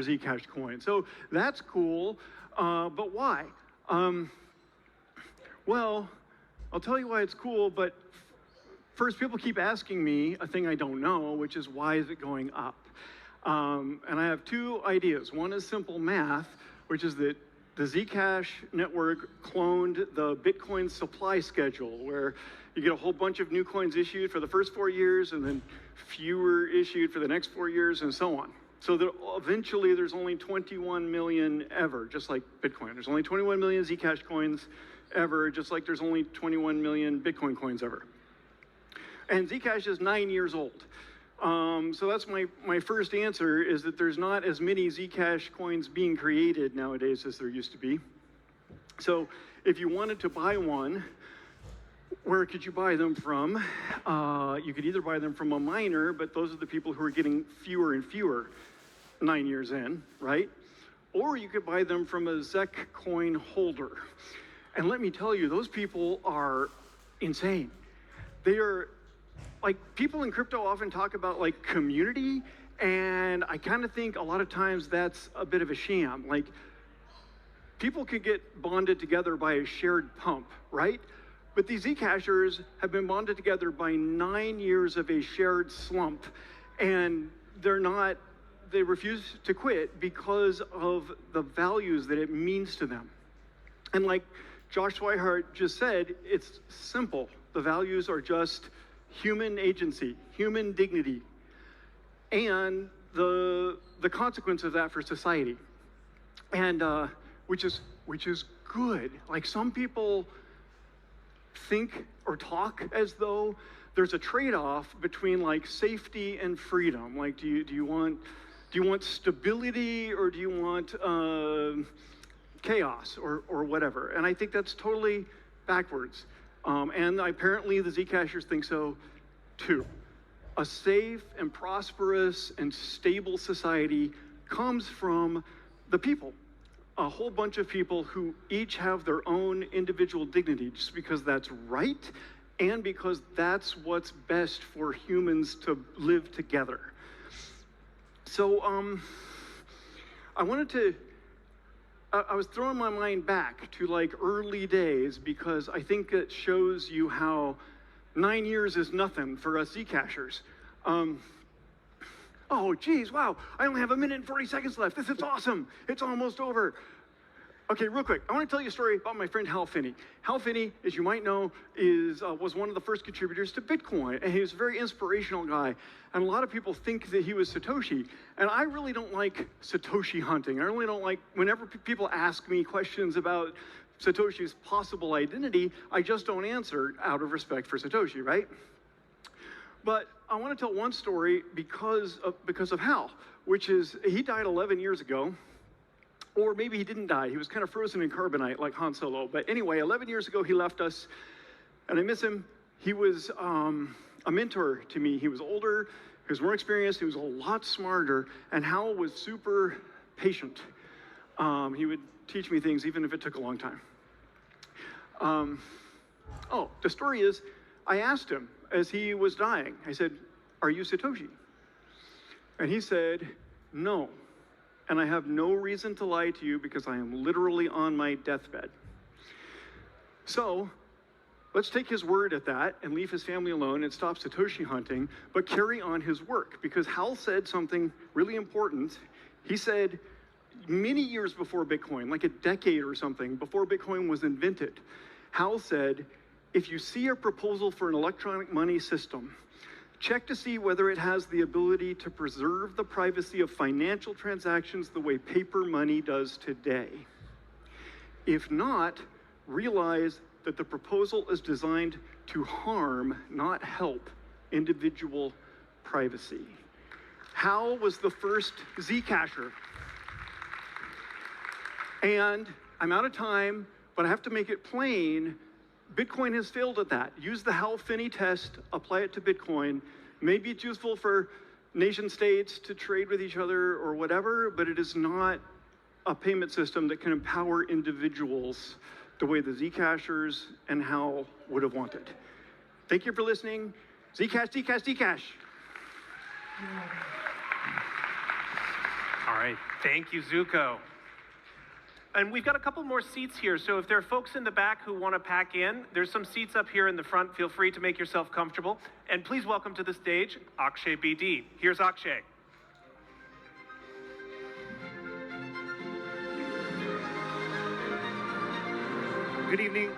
Zcash coin. So that's cool, but why? Well, I'll tell you why it's cool, but first, people keep asking me a thing I don't know, which is why is it going up? And I have two ideas. One is simple math, which is that the Zcash network cloned the Bitcoin supply schedule, where you get a whole bunch of new coins issued for the first 4 years, and then fewer issued for the next 4 years, and so on. So that eventually there's only 21 million ever, just like Bitcoin. There's only 21 million Zcash coins ever, just like there's only 21 million Bitcoin coins ever. And Zcash is 9 years old. So that's my first answer, is that there's not as many Zcash coins being created nowadays as there used to be. So if you wanted to buy one, where could you buy them from? You could either buy them from a miner, but those are the people who are getting fewer and fewer 9 years in, right? Or you could buy them from a Zec coin holder. And let me tell you, those people are insane. They are, like, people in crypto often talk about like community, and I kind of think a lot of times that's a bit of a sham. Like, people could get bonded together by a shared pump, right? But these Zcashers have been bonded together by 9 years of a shared slump, and they refuse to quit because of the values that it means to them. And like Josh Swihart just said, it's simple. The values are just human agency, human dignity, and the consequence of that for society, and which is good. Like, some people think or talk as though there's a trade-off between like safety and freedom. Like, do you want stability, or do you want chaos, or whatever? And I think that's totally backwards. And apparently the Zcashers think so too. A safe and prosperous and stable society comes from the people. A whole bunch of people who each have their own individual dignity, just because that's right, and because that's what's best for humans to live together. So I was throwing my mind back to like early days, because I think it shows you how 9 years is nothing for us Zcashers. Oh, geez, wow, I only have 1 minute and 40 seconds left. This is awesome. It's almost over. Okay, real quick, I want to tell you a story about my friend Hal Finney. Hal Finney, as you might know, was one of the first contributors to Bitcoin, and he was a very inspirational guy. And a lot of people think that he was Satoshi, and I really don't like Satoshi hunting. I really don't like, whenever people ask me questions about Satoshi's possible identity, I just don't answer out of respect for Satoshi, right? But I want to tell one story because of Hal, which is he died 11 years ago. Or maybe he didn't die. He was kind of frozen in carbonite like Han Solo. But anyway, 11 years ago, he left us, and I miss him. He was a mentor to me. He was older, he was more experienced, he was a lot smarter, and Hal was super patient. He would teach me things even if it took a long time. The story is, I asked him as he was dying, I said, "Are you Satoshi?" And he said, "No. And I have no reason to lie to you, because I am literally on my deathbed." So let's take his word at that and leave his family alone and stop Satoshi hunting, but carry on his work, because Hal said something really important. He said, many years before Bitcoin, like a decade or something, before Bitcoin was invented, Hal said, if you see a proposal for an electronic money system, check to see whether it has the ability to preserve the privacy of financial transactions the way paper money does today. If not, realize that the proposal is designed to harm, not help, individual privacy. Hal was the first Zcasher. And I'm out of time, but I have to make it plain. Bitcoin has failed at that. Use the Hal Finney test, apply it to Bitcoin. Maybe it's useful for nation states to trade with each other or whatever, but it is not a payment system that can empower individuals the way the Zcashers and Hal would have wanted. Thank you for listening. Zcash, Zcash, Zcash. All right. Thank you, Zuko. And we've got a couple more seats here, so if there are folks in the back who want to pack in, there's some seats up here in the front. Feel free to make yourself comfortable. And please welcome to the stage, Akshay BD. Here's Akshay. Good evening.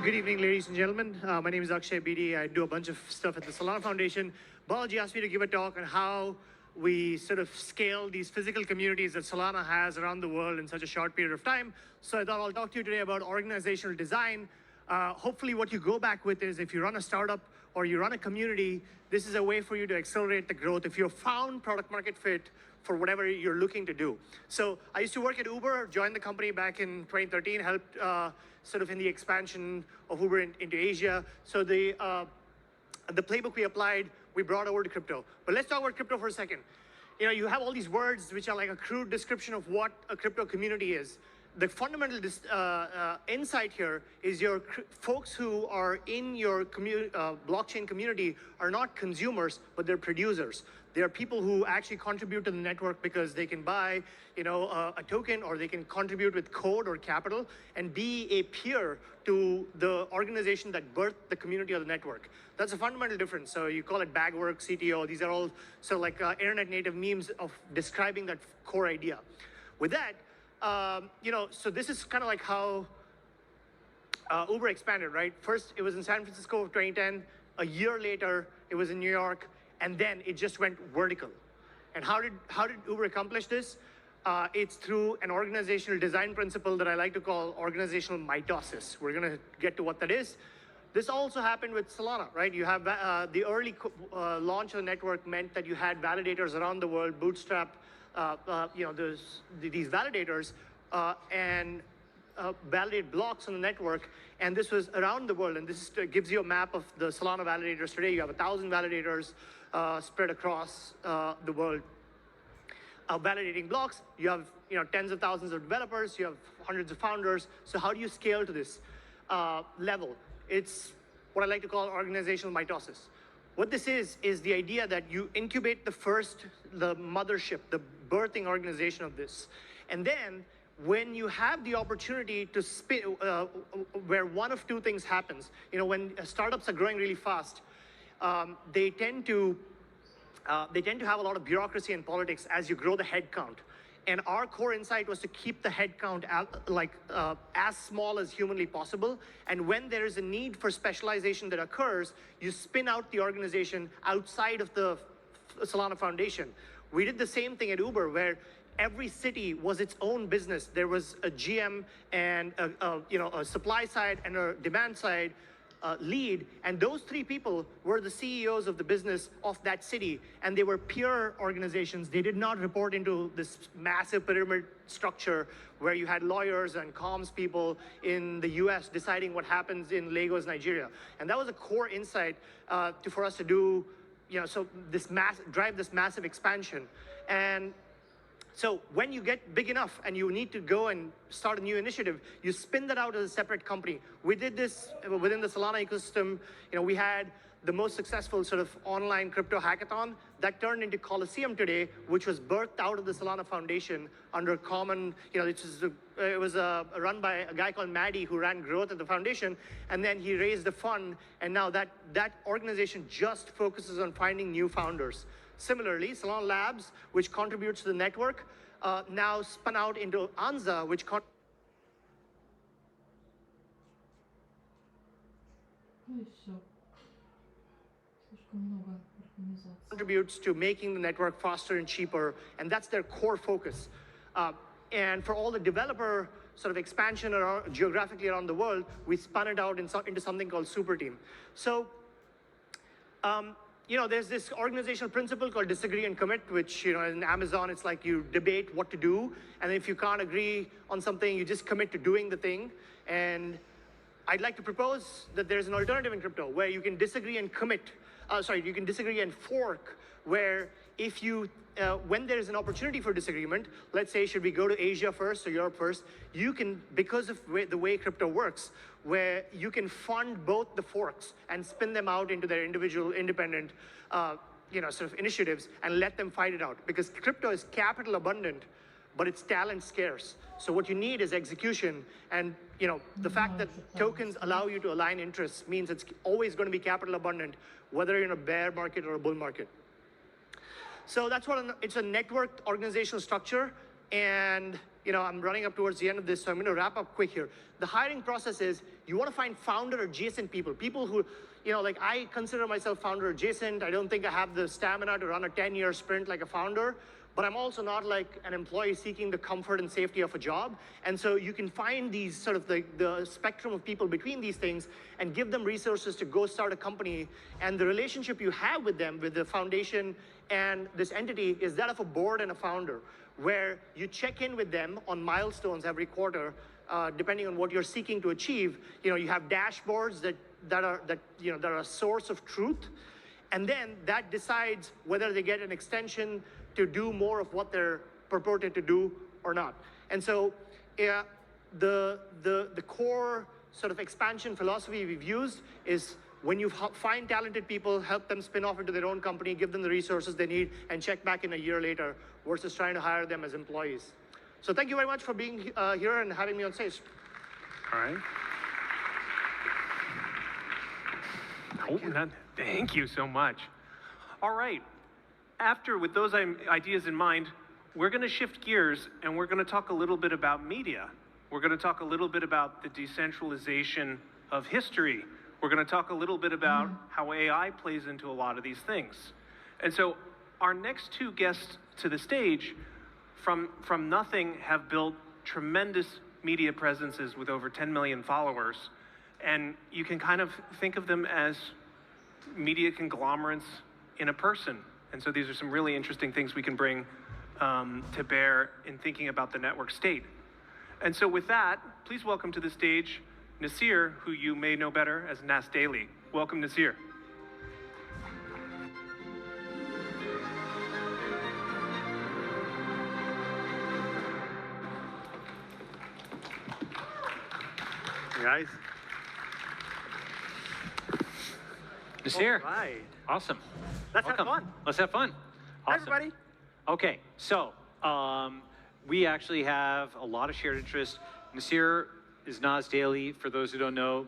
Good evening, ladies and gentlemen. My name is Akshay BD. I do a bunch of stuff at the Solana Foundation. Balaji asked me to give a talk on how we sort of scale these physical communities that Solana has around the world in such a short period of time. So I thought I'll talk to you today about organizational design. Hopefully what you go back with is if you run a startup or you run a community, this is a way for you to accelerate the growth if you've found product market fit for whatever you're looking to do. So I used to work at Uber, joined the company back in 2013, helped sort of in the expansion of Uber into Asia. So the playbook we applied, we brought over to crypto. But let's talk about crypto for a second. You know, you have all these words which are like a crude description of what a crypto community is. The fundamental insight here is your folks who are in your blockchain community are not consumers, but they're producers. They are people who actually contribute to the network because they can buy, you know, a token, or they can contribute with code or capital and be a peer to the organization that birthed the community or the network. That's a fundamental difference. So you call it bagwork, CTO. These are all sort of like internet native memes of describing that core idea. With that, you know, so this is kind of like how Uber expanded, right? First, it was in San Francisco of 2010. A year later, it was in New York. And then it just went vertical. And how did Uber accomplish this? It's through an organizational design principle that I like to call organizational mitosis. We're going to get to what that is. This also happened with Solana, right? You have the early launch of the network meant that you had validators around the world, Bootstrap, you know, these validators, and validate blocks on the network. And this was around the world. And this gives you a map of the Solana validators today. You have 1,000 validators spread across the world. Validating blocks, you have tens of thousands of developers, you have hundreds of founders. So how do you scale to this level? It's what I like to call organizational mitosis. What this is the idea that you incubate the mothership, the birthing organization of this. And then when you have the opportunity to spin, where one of two things happens, you know, when startups are growing really fast, they tend to have a lot of bureaucracy and politics as you grow the head count. And our core insight was to keep the head count as small as humanly possible. And when there is a need for specialization that occurs, you spin out the organization outside of the Solana Foundation. We did the same thing at Uber, where every city was its own business. There was a GM and a supply side and a demand side lead, and those three people were the CEOs of the business of that city, and they were peer organizations. They did not report into this massive pyramid structure where you had lawyers and comms people in the US deciding what happens in Lagos, Nigeria. And that was a core insight for us to do, so drive this massive expansion. And so when you get big enough and you need to go and start a new initiative, you spin that out as a separate company. We did this within the Solana ecosystem. We had the most successful sort of online crypto hackathon that turned into Coliseum today, which was birthed out of the Solana Foundation under common, it was run by a guy called Maddie who ran growth at the foundation, and then he raised a fund, and now that organization just focuses on finding new founders. Similarly, Solana Labs, which contributes to the network, now spun out into Anza, which contributes to making the network faster and cheaper, and that's their core focus. And for all the developer sort of expansion geographically around the world, we spun it out into something called Super Team. So, there's this organizational principle called disagree and commit, which, in Amazon, it's like you debate what to do, and if you can't agree on something, you just commit to doing the thing. And I'd like to propose that there's an alternative in crypto where you can disagree and you can disagree and fork, where if you, when there's an opportunity for disagreement, let's say, should we go to Asia first or Europe first, you can, because of the way crypto works, where you can fund both the forks and spin them out into their individual independent, sort of initiatives and let them fight it out. Because crypto is capital abundant, but it's talent scarce. So what you need is execution, and the fact that tokens allow you to align interests means it's always going to be capital abundant, whether you're in a bear market or a bull market. So that's what it's a networked organizational structure, and I'm running up towards the end of this, so I'm going to wrap up quick here. The hiring process is you want to find founder adjacent people who, like I consider myself founder adjacent. I don't think I have the stamina to run a 10-year sprint like a founder, but I'm also not like an employee seeking the comfort and safety of a job. And so you can find these sort of the spectrum of people between these things and give them resources to go start a company. And the relationship you have with them, with the foundation and this entity, is that of a board and a founder, where you check in with them on milestones every quarter, depending on what you're seeking to achieve. You have dashboards that are a source of truth, and then that decides whether they get an extension to do more of what they're purported to do or not. And so, the core sort of expansion philosophy we've used is when you find talented people, help them spin off into their own company, give them the resources they need, and check back in a year later, versus trying to hire them as employees. So thank you very much for being here and having me on stage. All right. Thank you so much. All right. With those ideas in mind, we're going to shift gears and we're going to talk a little bit about media. We're going to talk a little bit about the decentralization of history. We're going to talk a little bit about how AI plays into a lot of these things. And so our next two guests to the stage from nothing have built tremendous media presences with over 10 million followers. And you can kind of think of them as media conglomerates in a person. And so these are some really interesting things we can bring to bear in thinking about the network state. And so with that, please welcome to the stage Nasir, who you may know better as Nas Daily. Welcome, Nasir. Hey guys. Nasir. All right. Awesome. Let's Welcome. have fun. Let's have fun. Hi, Awesome. everybody. Okay, so we actually have a lot of shared interest. Nasir is Nas Daily, for those who don't know,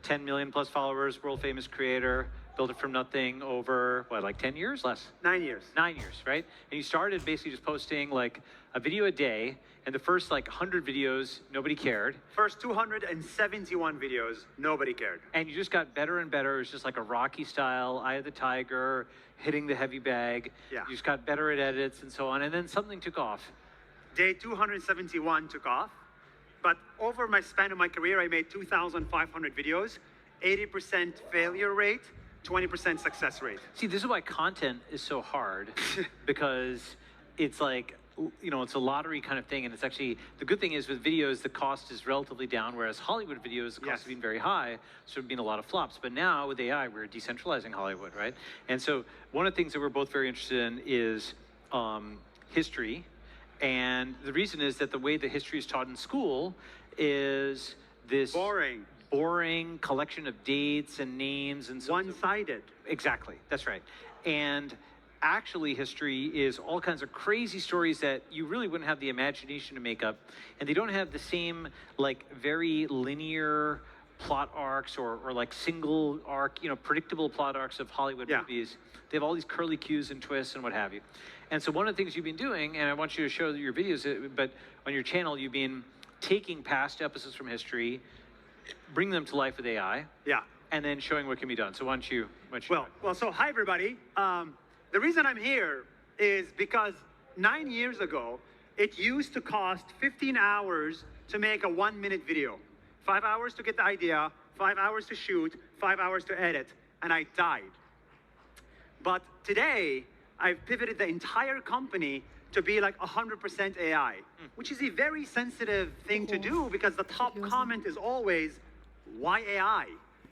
10 million plus followers, world famous creator, built it from nothing over, what, like 10 years? Less? 9 years. 9 years, right? And you started basically just posting like a video a day, and the first like 100 videos, nobody cared. First 271 videos, nobody cared. And you just got better and better. It was just like a Rocky style, Eye of the Tiger, hitting the heavy bag. Yeah. You just got better at edits and so on. And then something took off. Day 271 took off, but over my span of my career, I made 2,500 videos, 80% failure rate, 20% success rate. See, this is why content is so hard, because it's like, it's a lottery kind of thing. And it's actually, the good thing is with videos, the cost is relatively down, whereas Hollywood videos, the cost has been very high, so there have been a lot of flops. But now with AI, we're decentralizing Hollywood, right? And so one of the things that we're both very interested in is history. And the reason is that the way that history is taught in school is this boring collection of dates and names and so one-sided. Exactly, that's right. And actually history is all kinds of crazy stories that you really wouldn't have the imagination to make up, and they don't have the same like very linear plot arcs or like single arc, predictable plot arcs of Hollywood movies. They have all these curly cues and twists and what have you. And so one of the things you've been doing, and I want you to show your videos, but on your channel, you've been taking past episodes from history, bringing them to life with AI. Yeah. And then showing what can be done. So why don't you so hi everybody. The reason I'm here is because 9 years ago, it used to cost 15 hours to make a 1-minute video. 5 hours to get the idea, 5 hours to shoot, 5 hours to edit, and I died. But today, I've pivoted the entire company to be like 100% AI, which is a very sensitive thing to do because the top comment is always, why AI?